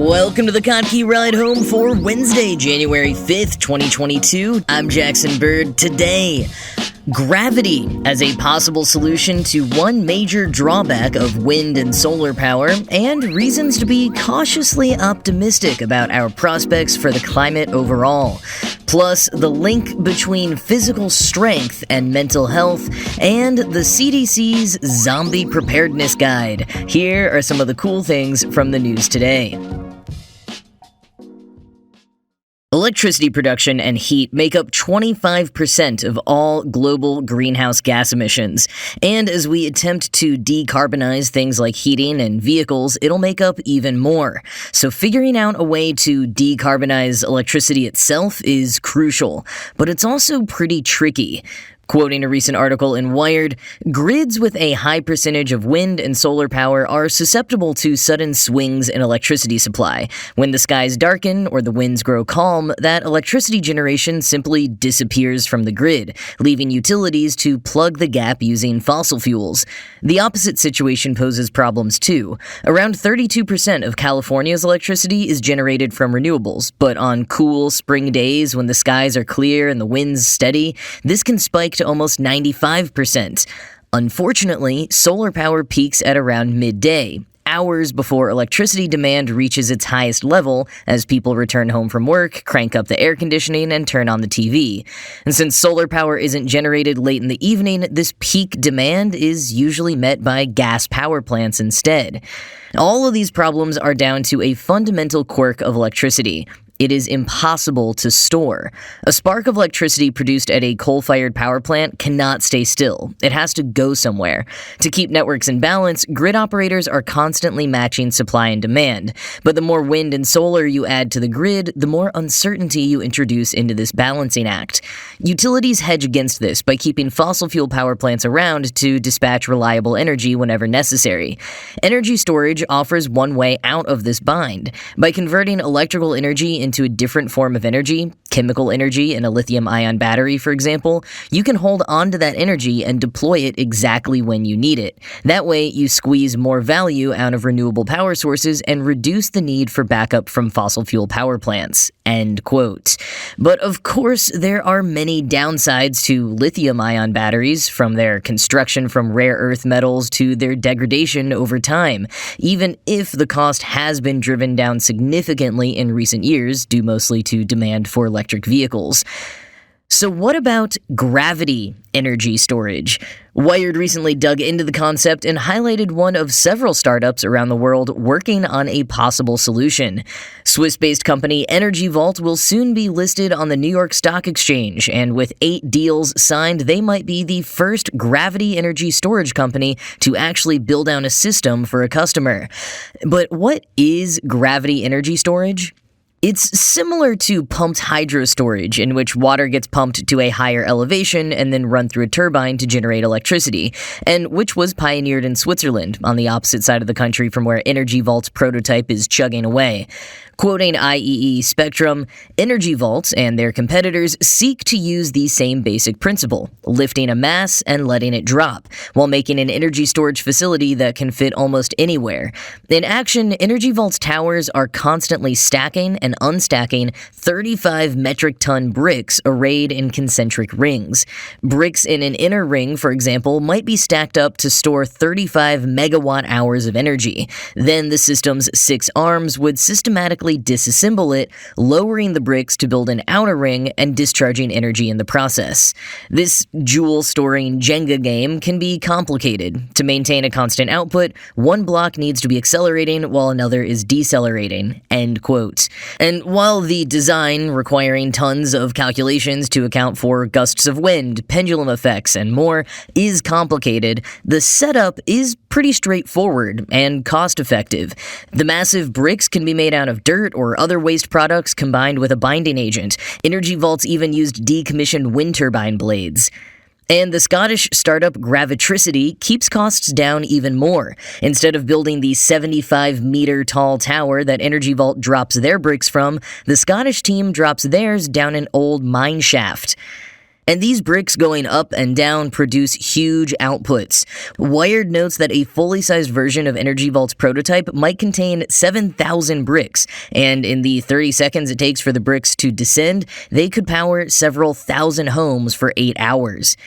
Welcome to the Kottke Ride Home for Wednesday, January 5th, 2022. I'm Jackson Bird. Today, gravity as a possible solution to one major drawback of wind and solar power, and reasons to be cautiously optimistic about our prospects for the climate overall. Plus, the link between physical strength and mental health, and the CDC's Zombie Preparedness Guide. Here are some of the cool things from the news today. Electricity production and heat make up 25% of all global greenhouse gas emissions. And as we attempt to decarbonize things like heating and vehicles, it'll make up even more. So figuring out a way to decarbonize electricity itself is crucial, but it's also pretty tricky. Quoting a recent article in Wired, grids with a high percentage of wind and solar power are susceptible to sudden swings in electricity supply. When the skies darken or the winds grow calm, that electricity generation simply disappears from the grid, leaving utilities to plug the gap using fossil fuels. The opposite situation poses problems too. Around 32% of California's electricity is generated from renewables, but on cool spring days when the skies are clear and the winds steady, this can spike to almost 95%. Unfortunately, solar power peaks at around midday, hours before electricity demand reaches its highest level as people return home from work, crank up the air conditioning, and turn on the TV. And since solar power isn't generated late in the evening, this peak demand is usually met by gas power plants instead. All of these problems are down to a fundamental quirk of electricity. It is impossible to store. A spark of electricity produced at a coal-fired power plant cannot stay still. It has to go somewhere. To keep networks in balance, grid operators are constantly matching supply and demand. But the more wind and solar you add to the grid, the more uncertainty you introduce into this balancing act. Utilities hedge against this by keeping fossil fuel power plants around to dispatch reliable energy whenever necessary. Energy storage offers one way out of this bind. By converting electrical energy into a different form of energy, chemical energy in a lithium-ion battery, for example, you can hold on to that energy and deploy it exactly when you need it. That way, you squeeze more value out of renewable power sources and reduce the need for backup from fossil fuel power plants. End quote. But of course, there are many downsides to lithium-ion batteries, from their construction from rare earth metals to their degradation over time, even if the cost has been driven down significantly in recent years, due mostly to demand for electric vehicles. So what about gravity energy storage? Wired recently dug into the concept and highlighted one of several startups around the world working on a possible solution. Swiss-based company Energy Vault will soon be listed on the New York Stock Exchange, and with 8 deals signed, they might be the first gravity energy storage company to actually build out a system for a customer. But what is gravity energy storage? It's similar to pumped hydro storage, in which water gets pumped to a higher elevation and then run through a turbine to generate electricity, and which was pioneered in Switzerland, on the opposite side of the country from where Energy Vault's prototype is chugging away. Quoting IEE Spectrum, Energy Vaults and their competitors seek to use the same basic principle, lifting a mass and letting it drop, while making an energy storage facility that can fit almost anywhere. In action, Energy Vault's towers are constantly stacking and unstacking 35 metric ton bricks arrayed in concentric rings. Bricks in an inner ring, for example, might be stacked up to store 35 megawatt hours of energy. Then the system's 6 arms would systematically disassemble it, lowering the bricks to build an outer ring and discharging energy in the process. This joule-storing Jenga game can be complicated. To maintain a constant output, one block needs to be accelerating while another is decelerating. End quote. And while the design, requiring tons of calculations to account for gusts of wind, pendulum effects, and more, is complicated, the setup is pretty straightforward and cost-effective. The massive bricks can be made out of dirt or other waste products combined with a binding agent. Energy Vaults even used decommissioned wind turbine blades. And the Scottish startup Gravitricity keeps costs down even more. Instead of building the 75-meter-tall tower that Energy Vault drops their bricks from, the Scottish team drops theirs down an old mine shaft. And these bricks going up and down produce huge outputs. Wired notes that a fully sized version of Energy Vault's prototype might contain 7,000 bricks, and in the 30 seconds it takes for the bricks to descend, they could power several thousand homes for 8 hours.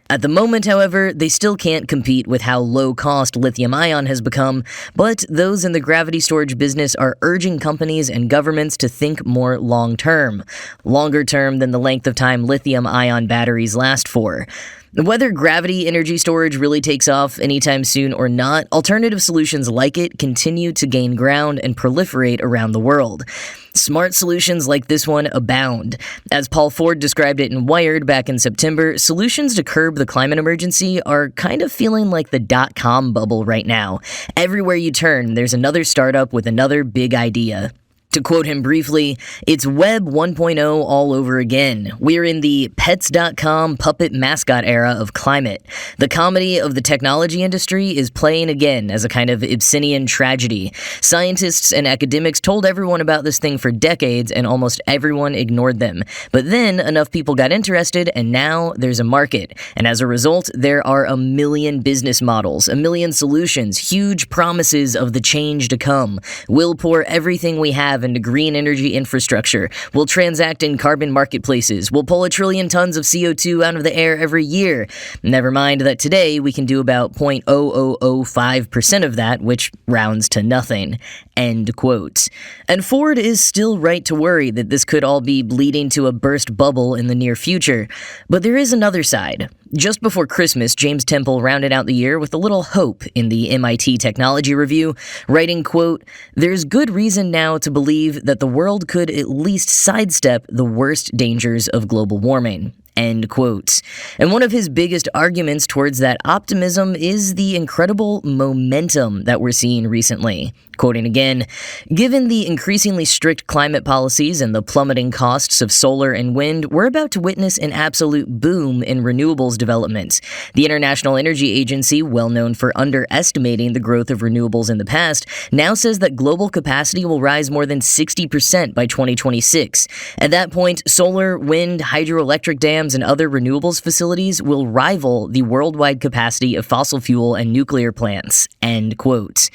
At the moment, however, they still can't compete with how low-cost lithium-ion has become, but those in the gravity storage business are urging companies and governments to think more long-term, longer term than the length of time lithium-ion batteries last for. Whether gravity energy storage really takes off anytime soon or not, alternative solutions like it continue to gain ground and proliferate around the world. Smart solutions like this one abound. As Paul Ford described it in Wired back in September, solutions to curb the climate emergency are kind of feeling like the dot-com bubble right now. Everywhere you turn, there's another startup with another big idea. To quote him briefly, it's Web 1.0 all over again. We're in the Pets.com puppet mascot era of climate. The comedy of the technology industry is playing again as a kind of Ibsenian tragedy. Scientists and academics told everyone about this thing for decades, and almost everyone ignored them. But then enough people got interested, and now there's a market. And as a result, there are a million business models, a million solutions, huge promises of the change to come. We'll pour everything we have into green energy infrastructure. We'll transact in carbon marketplaces. We'll pull 1 trillion tons of CO2 out of the air every year. Never mind that today we can do about 0.0005% of that, which rounds to nothing. End quote. And Ford is still right to worry that this could all be leading to a burst bubble in the near future. But there is another side. Just before Christmas, James Temple rounded out the year with a little hope in the MIT Technology Review, writing, quote, "There's good reason now to believe that the world could at least sidestep the worst dangers of global warming." End quote. And one of his biggest arguments towards that optimism is the incredible momentum that we're seeing recently. Quoting again, "Given the increasingly strict climate policies and the plummeting costs of solar and wind, we're about to witness an absolute boom in renewables development. The International Energy Agency, well known for underestimating the growth of renewables in the past, now says that global capacity will rise more than 60% by 2026. At that point, solar, wind, hydroelectric dams, and other renewables facilities will rival the worldwide capacity of fossil fuel and nuclear plants." End quote.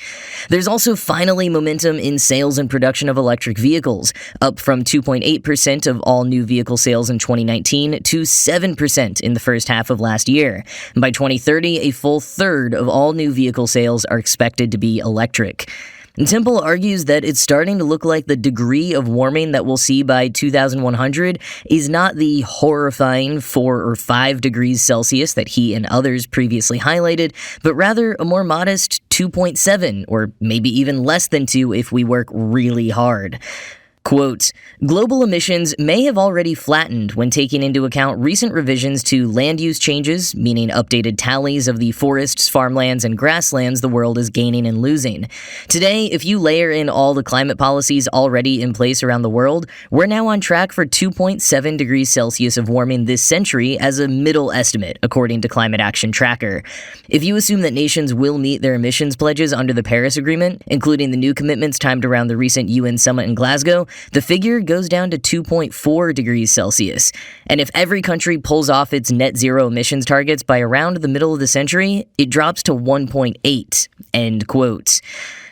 There's also finally momentum in sales and production of electric vehicles, up from 2.8% of all new vehicle sales in 2019 to 7% in the first half of last year. And by 2030, a full third of all new vehicle sales are expected to be electric. And Temple argues that it's starting to look like the degree of warming that we'll see by 2100 is not the horrifying 4 or 5 degrees Celsius that he and others previously highlighted, but rather a more modest 2.7, or maybe even less than 2 if we work really hard. Quote, "Global emissions may have already flattened when taking into account recent revisions to land use changes, meaning updated tallies of the forests, farmlands, and grasslands the world is gaining and losing. Today, if you layer in all the climate policies already in place around the world, we're now on track for 2.7 degrees Celsius of warming this century as a middle estimate, according to Climate Action Tracker. If you assume that nations will meet their emissions pledges under the Paris Agreement, including the new commitments timed around the recent UN summit in Glasgow, the figure goes down to 2.4 degrees Celsius. And if every country pulls off its net zero emissions targets by around the middle of the century, it drops to 1.8. End quote.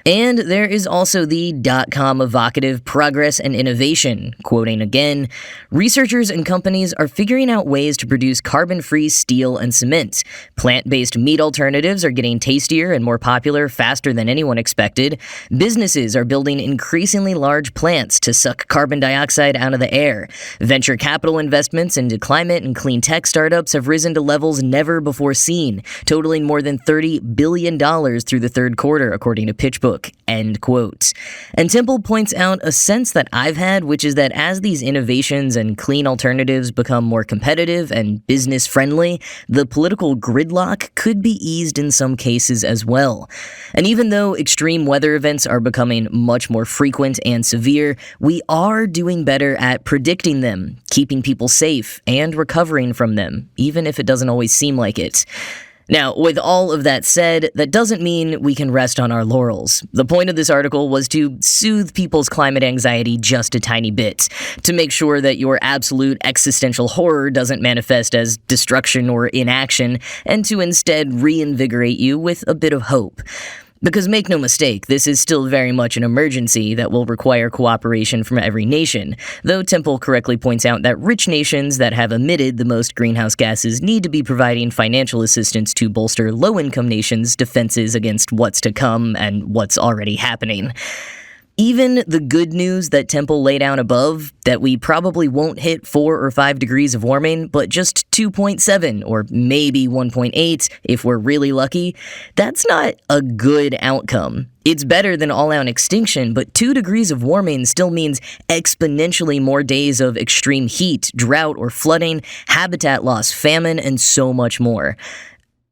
And there is also the .com evocative progress and innovation. Quoting again, "Researchers and companies are figuring out ways to produce carbon-free steel and cement. Plant-based meat alternatives are getting tastier and more popular faster than anyone expected. Businesses are building increasingly large plants to suck carbon dioxide out of the air. Venture capital investments into climate and clean tech startups have risen to levels never before seen, totaling more than $30 billion through the third quarter, according to PitchBook." End quote. And Temple points out a sense that I've had, which is that as these innovations and clean alternatives become more competitive and business-friendly, the political gridlock could be eased in some cases as well. And even though extreme weather events are becoming much more frequent and severe, we are doing better at predicting them, keeping people safe, and recovering from them, even if it doesn't always seem like it. Now, with all of that said, that doesn't mean we can rest on our laurels. The point of this article was to soothe people's climate anxiety just a tiny bit, to make sure that your absolute existential horror doesn't manifest as destruction or inaction, and to instead reinvigorate you with a bit of hope. Because make no mistake, this is still very much an emergency that will require cooperation from every nation, though Temple correctly points out that rich nations that have emitted the most greenhouse gases need to be providing financial assistance to bolster low-income nations' defenses against what's to come and what's already happening. Even the good news that Temple laid out above, that we probably won't hit 4 or 5 degrees of warming, but just 2.7 or maybe 1.8 if we're really lucky, that's not a good outcome. It's better than all-out extinction, but 2 degrees of warming still means exponentially more days of extreme heat, drought or flooding, habitat loss, famine, and so much more.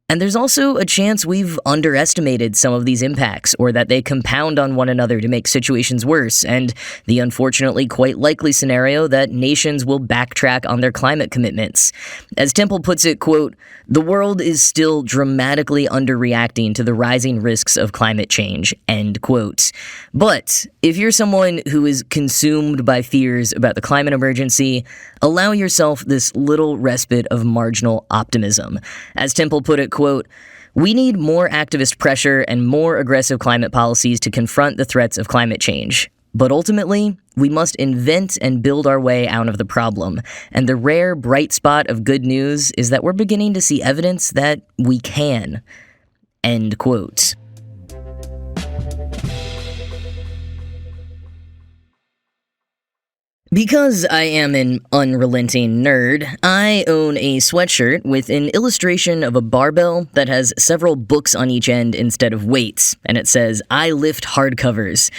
And there's also a chance we've underestimated some of these impacts, or that they compound on one another to make situations worse, and the unfortunately quite likely scenario that nations will backtrack on their climate commitments. As Temple puts it, quote, "The world is still dramatically underreacting to the rising risks of climate change," end quote. But if you're someone who is consumed by fears about the climate emergency, allow yourself this little respite of marginal optimism. As Temple put it, quote, "We need more activist pressure and more aggressive climate policies to confront the threats of climate change. But ultimately, we must invent and build our way out of the problem. And the rare bright spot of good news is that we're beginning to see evidence that we can." End quote. Because I am an unrelenting nerd, I own a sweatshirt with an illustration of a barbell that has several books on each end instead of weights, and it says, "I lift hardcovers."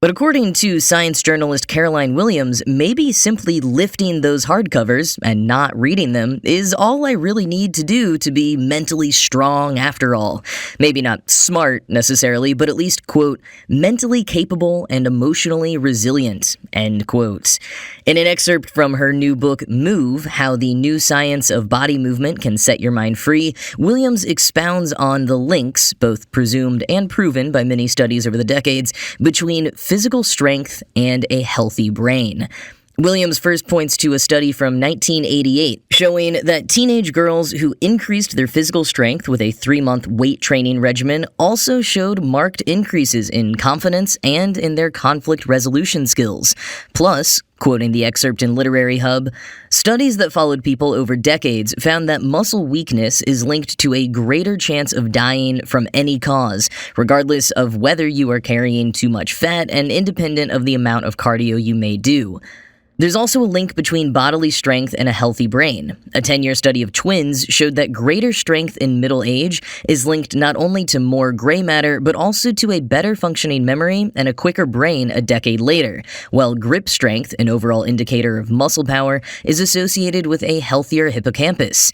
But according to science journalist Caroline Williams, maybe simply lifting those hardcovers and not reading them is all I really need to do to be mentally strong after all. Maybe not smart necessarily, but at least, quote, "mentally capable and emotionally resilient," end quote. In an excerpt from her new book, Move, How the New Science of Body Movement Can Set Your Mind Free, Williams expounds on the links, both presumed and proven by many studies over the decades, between physical strength and a healthy brain. Williams first points to a study from 1988 showing that teenage girls who increased their physical strength with a 3-month weight training regimen also showed marked increases in confidence and in their conflict resolution skills. Plus, quoting the excerpt in Literary Hub, "Studies that followed people over decades found that muscle weakness is linked to a greater chance of dying from any cause, regardless of whether you are carrying too much fat and independent of the amount of cardio you may do." There's also a link between bodily strength and a healthy brain. A 10-year study of twins showed that greater strength in middle age is linked not only to more gray matter, but also to a better functioning memory and a quicker brain a decade later, while grip strength, an overall indicator of muscle power, is associated with a healthier hippocampus.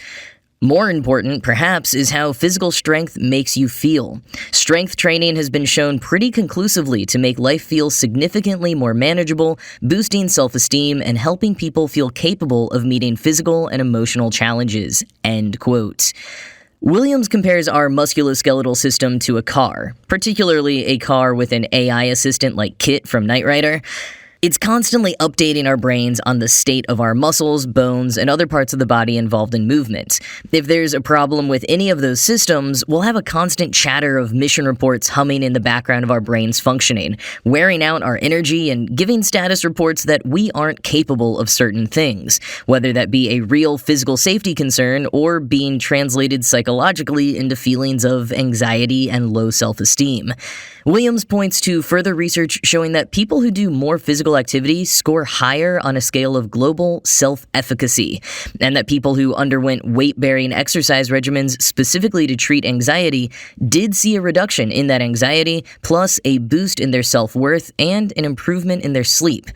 More important, perhaps, is how physical strength makes you feel. Strength training has been shown pretty conclusively to make life feel significantly more manageable, boosting self-esteem and helping people feel capable of meeting physical and emotional challenges. End quote. Williams compares our musculoskeletal system to a car, particularly a car with an AI assistant like Kit from Knight Rider. It's constantly updating our brains on the state of our muscles, bones, and other parts of the body involved in movement. If there's a problem with any of those systems, we'll have a constant chatter of mission reports humming in the background of our brains functioning, wearing out our energy and giving status reports that we aren't capable of certain things, whether that be a real physical safety concern or being translated psychologically into feelings of anxiety and low self-esteem. Williams points to further research showing that people who do more physical activity score higher on a scale of global self-efficacy, and that people who underwent weight-bearing exercise regimens specifically to treat anxiety did see a reduction in that anxiety, plus a boost in their self-worth and an improvement in their sleep.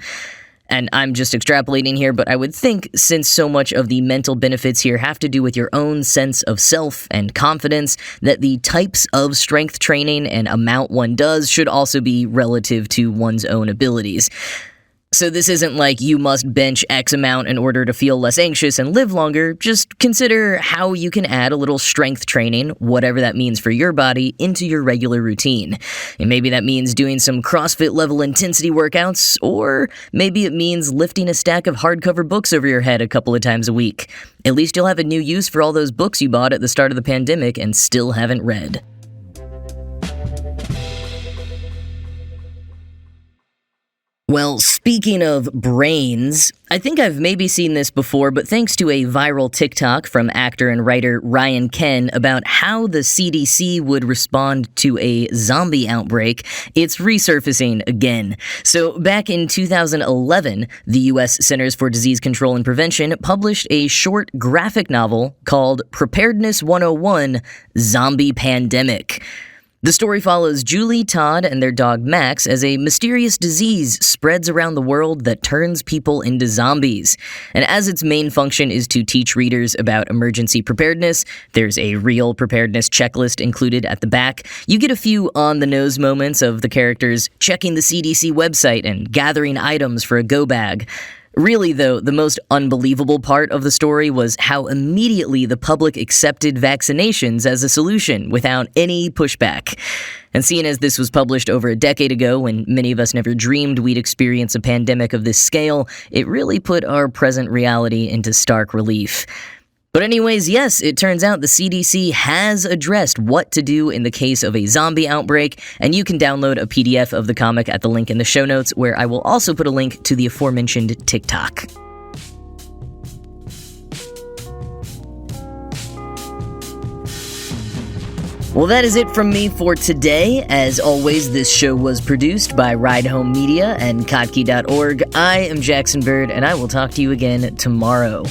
And I'm just extrapolating here, but I would think since so much of the mental benefits here have to do with your own sense of self and confidence, that the types of strength training and amount one does should also be relative to one's own abilities. So this isn't like you must bench X amount in order to feel less anxious and live longer. Just consider how you can add a little strength training, whatever that means for your body, into your regular routine. And maybe that means doing some CrossFit level intensity workouts, or maybe it means lifting a stack of hardcover books over your head a couple of times a week. At least you'll have a new use for all those books you bought at the start of the pandemic and still haven't read. Well, speaking of brains, I think I've maybe seen this before, but thanks to a viral TikTok from actor and writer Ryan Ken about how the CDC would respond to a zombie outbreak, it's resurfacing again. So back in 2011, the U.S. Centers for Disease Control and Prevention published a short graphic novel called Preparedness 101: Zombie Pandemic. The story follows Julie, Todd, and their dog Max as a mysterious disease spreads around the world that turns people into zombies. And as its main function is to teach readers about emergency preparedness, there's a real preparedness checklist included at the back. You get a few on-the-nose moments of the characters checking the CDC website and gathering items for a go bag. Really, though, the most unbelievable part of the story was how immediately the public accepted vaccinations as a solution without any pushback. And seeing as this was published over a decade ago when many of us never dreamed we'd experience a pandemic of this scale, it really put our present reality into stark relief. But anyways, yes, it turns out the CDC has addressed what to do in the case of a zombie outbreak, and you can download a PDF of the comic at the link in the show notes, where I will also put a link to the aforementioned TikTok. Well, that is it from me for today. As always, this show was produced by Ride Home Media and Kottke.org. I am Jackson Bird, and I will talk to you again tomorrow.